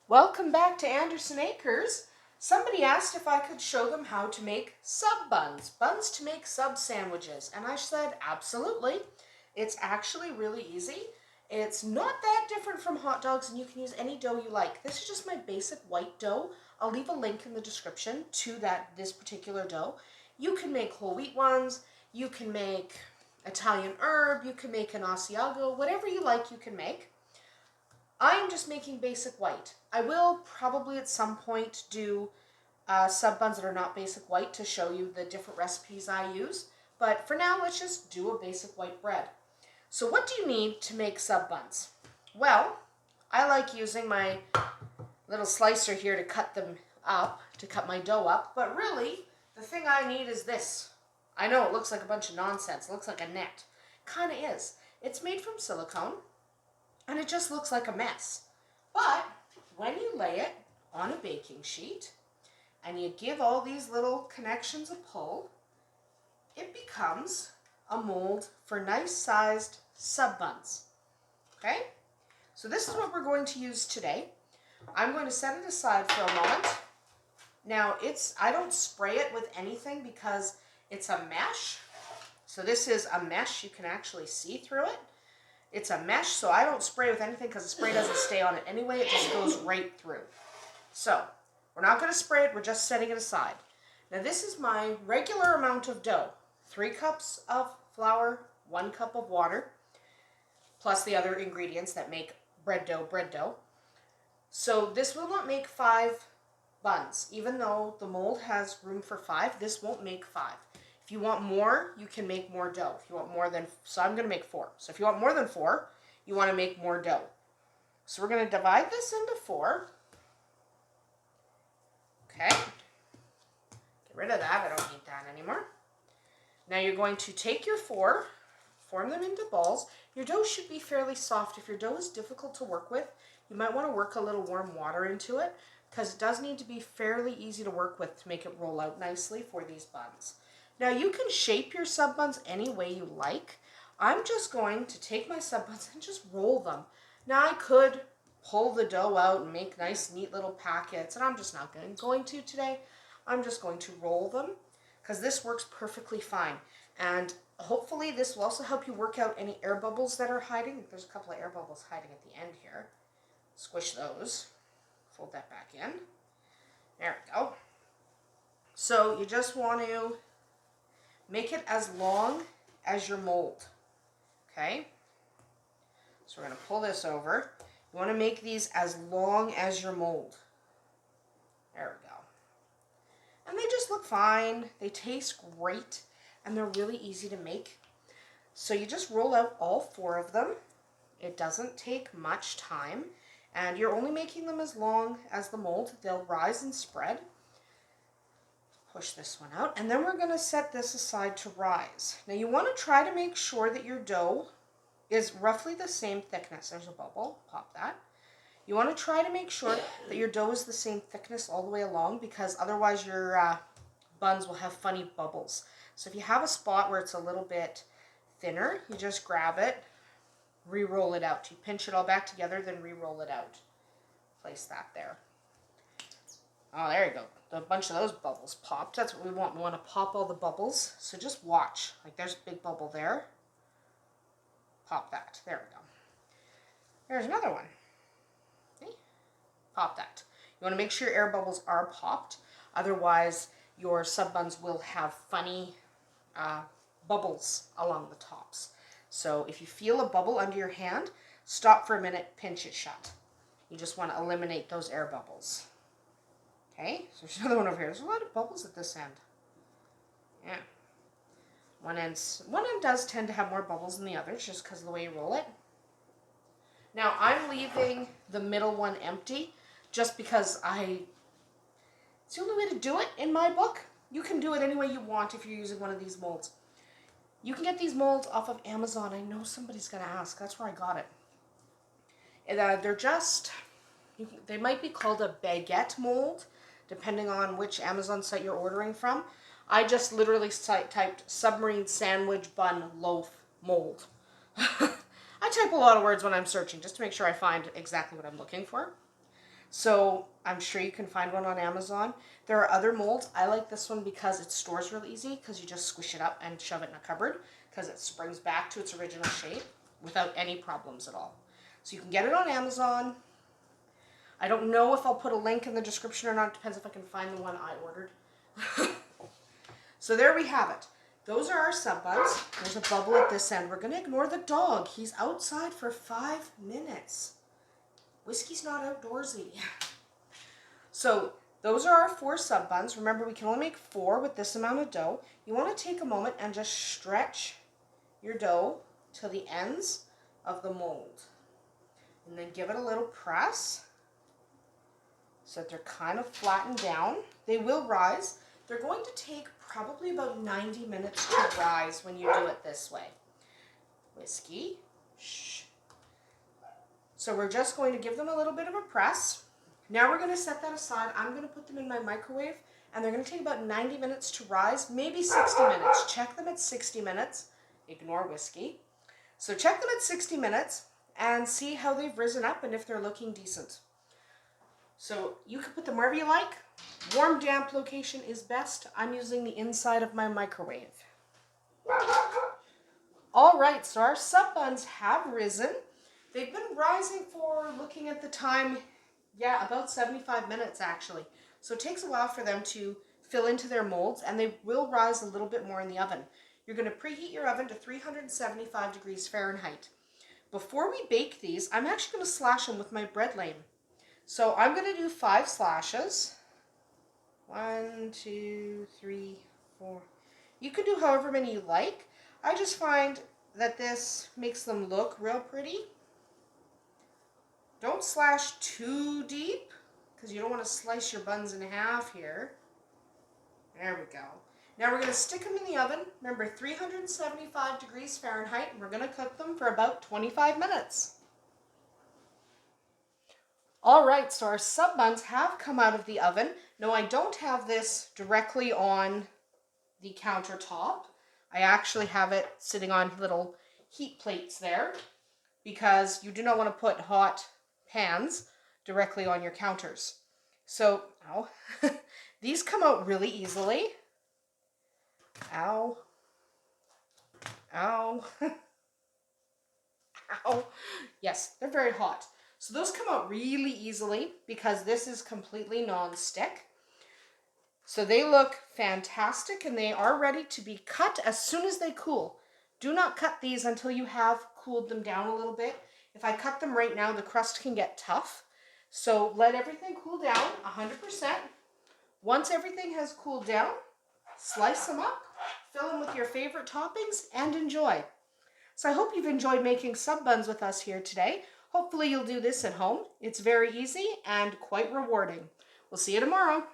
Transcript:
Welcome back to Andersen Acres. Somebody asked if I could show them how to make sub buns, buns to make sub sandwiches, and I said absolutely. It's actually really easy. It's not that different from hot dogs, and you can use any dough you like. This is just my basic white dough. I'll leave a link in the description to this particular dough. You can make whole wheat ones, you can make Italian herb, you can make an Asiago, whatever you like you can make. I am just making basic white. I will probably at some point do sub buns that are not basic white to show you the different recipes I use. But for now, let's just do a basic white bread. So what do you need to make sub buns? Well, I like using my little slicer here to cut them up, to cut my dough up. But really, the thing I need is this. I know it looks like a bunch of nonsense. It looks like a net. Kind of is. It's made from silicone. And it just looks like a mess. But when you lay it on a baking sheet and you give all these little connections a pull, it becomes a mold for nice sized sub buns. Okay? So this is what we're going to use today. I'm going to set it aside for a moment. Now I don't spray it with anything because it's a mesh. So this is a mesh, you can actually see through it. It's a mesh, so I don't spray with anything because the spray doesn't stay on it anyway. It just goes right through. So we're not going to spray it. We're just setting it aside. Now this is my regular amount of dough. 3 cups of flour, 1 cup of water, plus the other ingredients that make bread dough. So this will not make 5 buns. Even though the mold has room for 5, this won't make 5. If you want more, you can make more dough. If you want more than, so I'm going to make 4. So if you want more than 4, you want to make more dough. So we're going to divide this into 4. Okay. Get rid of that. I don't need that anymore. Now you're going to take your 4, form them into balls. Your dough should be fairly soft. If your dough is difficult to work with, you might want to work a little warm water into it because it does need to be fairly easy to work with to make it roll out nicely for these buns. Now you can shape your sub buns any way you like. I'm just going to take my sub buns and just roll them. Now I could pull the dough out and make nice neat little packets, and I'm just not going to today. I'm just going to roll them because this works perfectly fine. And hopefully this will also help you work out any air bubbles that are hiding. There's a couple of air bubbles hiding at the end here. Squish those. Fold that back in. There we go. So you just want to make it as long as your mold, okay? So we're going to pull this over. You want to make these as long as your mold. There we go. And they just look fine. They taste great, and they're really easy to make. So you just roll out all 4 of them. It doesn't take much time, and you're only making them as long as the mold. They'll rise and spread. Push this one out, and then we're going to set this aside to rise. Now you want to try to make sure that your dough is roughly the same thickness. There's a bubble, pop that. You want to try to make sure that your dough is the same thickness all the way along because otherwise your buns will have funny bubbles. So if you have a spot where it's a little bit thinner, you just grab it, re-roll it out. You pinch it all back together, then re-roll it out. Place that there. Oh, there you go. A bunch of those bubbles popped. That's what we want. We want to pop all the bubbles. So just watch. Like there's a big bubble there. Pop that. There we go. There's another one. Okay. Pop that. You want to make sure your air bubbles are popped. Otherwise, your sub buns will have funny bubbles along the tops. So if you feel a bubble under your hand, stop for a minute, pinch it shut. You just want to eliminate those air bubbles. Okay, so there's another one over here. There's a lot of bubbles at this end. Yeah. One end does tend to have more bubbles than the others just because of the way you roll it. Now I'm leaving the middle one empty just because it's the only way to do it in my book. You can do it any way you want if you're using one of these molds. You can get these molds off of Amazon. I know somebody's going to ask. That's where I got it. And, they might be called a baguette mold, depending on which Amazon site you're ordering from. I just literally typed Submarine sandwich bun loaf mold. I type a lot of words when I'm searching just to make sure I find exactly what I'm looking for. So I'm sure you can find one on Amazon. There are other molds. I like this one because it stores real easy because you just squish it up and shove it in a cupboard because it springs back to its original shape without any problems at all. So you can get it on Amazon. I don't know if I'll put a link in the description or not. It depends if I can find the one I ordered. So there we have it. Those are our sub buns. There's a bubble at this end. We're going to ignore the dog. He's outside for 5 minutes. Whiskey's not outdoorsy. So those are our 4 sub buns. Remember, we can only make 4 with this amount of dough. You want to take a moment and just stretch your dough to the ends of the mold. And then give it a little press so that they're kind of flattened down. They will rise. They're going to take probably about 90 minutes to rise when you do it this way. Whiskey. Shh. So we're just going to give them a little bit of a press. Now we're going to set that aside. I'm going to put them in my microwave, and they're going to take about 90 minutes to rise, maybe 60 minutes. Check them at 60 minutes. Ignore whiskey. So check them at 60 minutes and see how they've risen up and if they're looking decent. So you can put them wherever you like. Warm, damp location is best. I'm using the inside of my microwave. All right, so our sub buns have risen. They've been rising for, looking at the time, about 75 minutes actually. So it takes a while for them to fill into their molds, and they will rise a little bit more in the oven. You're going to preheat your oven to 375 degrees Fahrenheit. Before we bake these, I'm actually going to slash them with my bread lame. So I'm going to do 5 slashes. 1, 2, 3, 4. You can do however many you like. I just find that this makes them look real pretty. Don't slash too deep because you don't want to slice your buns in half here. There we go. Now we're going to stick them in the oven. Remember, 375 degrees Fahrenheit, and we're going to cook them for about 25 minutes. All right, so our sub buns have come out of the oven. No, I don't have this directly on the countertop. I actually have it sitting on little heat plates there because you do not want to put hot pans directly on your counters. So, these come out really easily. Ow. Ow. Ow. Yes, they're very hot. So those come out really easily because this is completely non-stick. So they look fantastic and they are ready to be cut as soon as they cool. Do not cut these until you have cooled them down a little bit. If I cut them right now, the crust can get tough. So let everything cool down 100%. Once everything has cooled down, slice them up, fill them with your favorite toppings, and enjoy. So I hope you've enjoyed making sub buns with us here today. Hopefully you'll do this at home. It's very easy and quite rewarding. We'll see you tomorrow.